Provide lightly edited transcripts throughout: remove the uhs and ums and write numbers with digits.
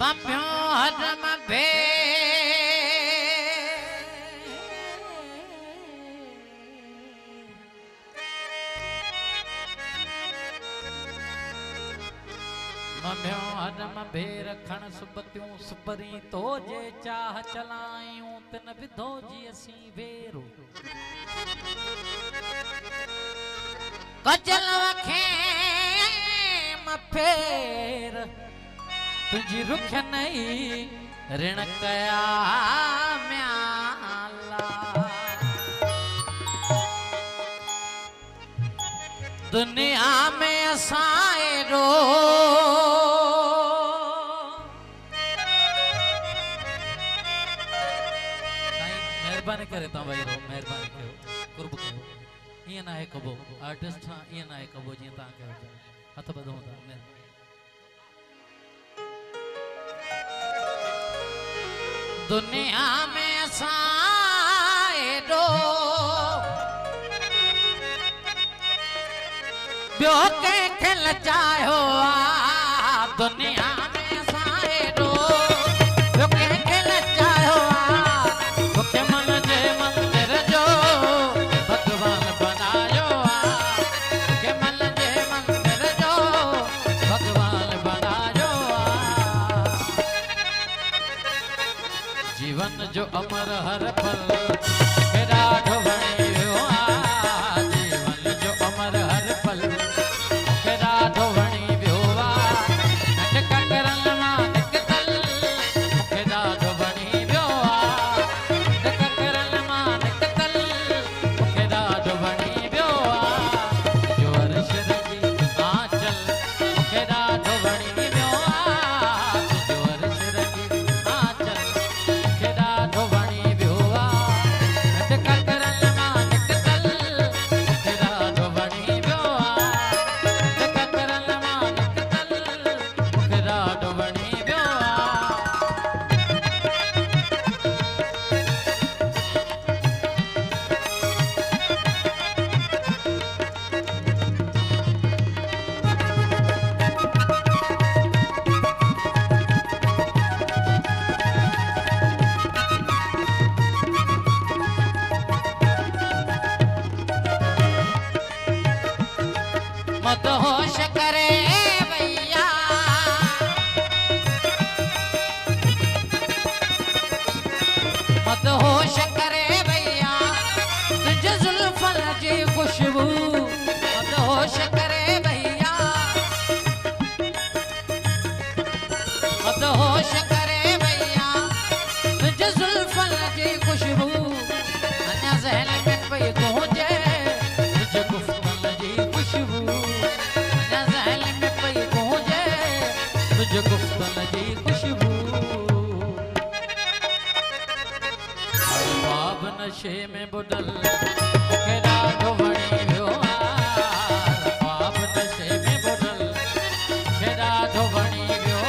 बम्यो हरम भे मम्यो हरम भे रखण सुबतियूं सुबरी तो जे चाह चलायूं तिन विधो जी असी वेरो कजल वखे फेर तुझी रुख नहीं ऋण कया म्याला दुनिया में असाए रो मेहरबानी करे ता भाई रो मेहरबानी कयो कुर्ब कयो ये ना है कबो आर्टिस्ट हां ये ना है कबो जी ता कयो हथ बधो ता दुनिया में साएडो ब्यो के खिल चाहो दुनिया में साएडो ब्यो के खिल चाहो के मन जे मंदिर जो भगवान बनायो के मन जे मंदिर जो भगवान बनायो जीवन जो अमर हर पल मेरा ढोवणियो जीवन जो अमर हर पल मेरा ढोवणियो नटक करन मानिक तल मेरा ढोवणियो नटक करन मानिक तल मेरा ढोवणियो जो अर्श रंगी आंचल मेरा ढोवणियो जो अर्श रंगी आंचल मत होश करे भैया मत होश करे भैया तुझे जुल्फन जी खुशबू मत होश करे भैया मत होश करे भैया तुझे जुल्फन जी खुशबू अन्या ज़हन में पे गूंजे तुझे गुफ्तन जी खुशबू तुझे गुफ्तन जी खुशबू ख्वाब नशे में बुडल केड़ा ढोवणी वियो ख्वाब नशे में बुडल केड़ा ढोवणी वियो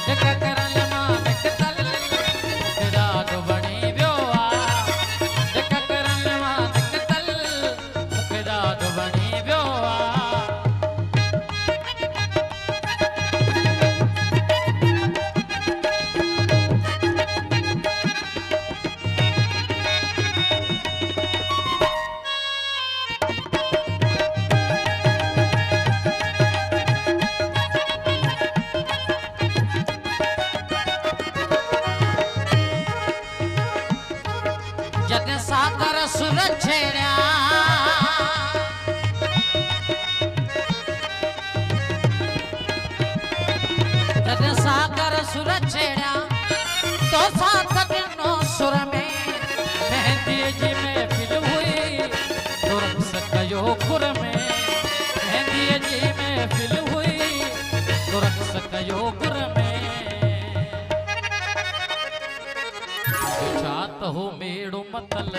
नटक करन मानिक तल केड़ा ढोवणी वियो नटक करन मानिक तल केड़ा ढोवणी वियो सागर सुर छेड़ा जद सागर सुर छेड़ा तो साथ दिनों सुर में मेहंदी जी में फिल हुई तो रक्स कयो खुर में मेहंदी जी में फिल हुई तो रक्स कयो खुर में छात हो मेड़ो मतल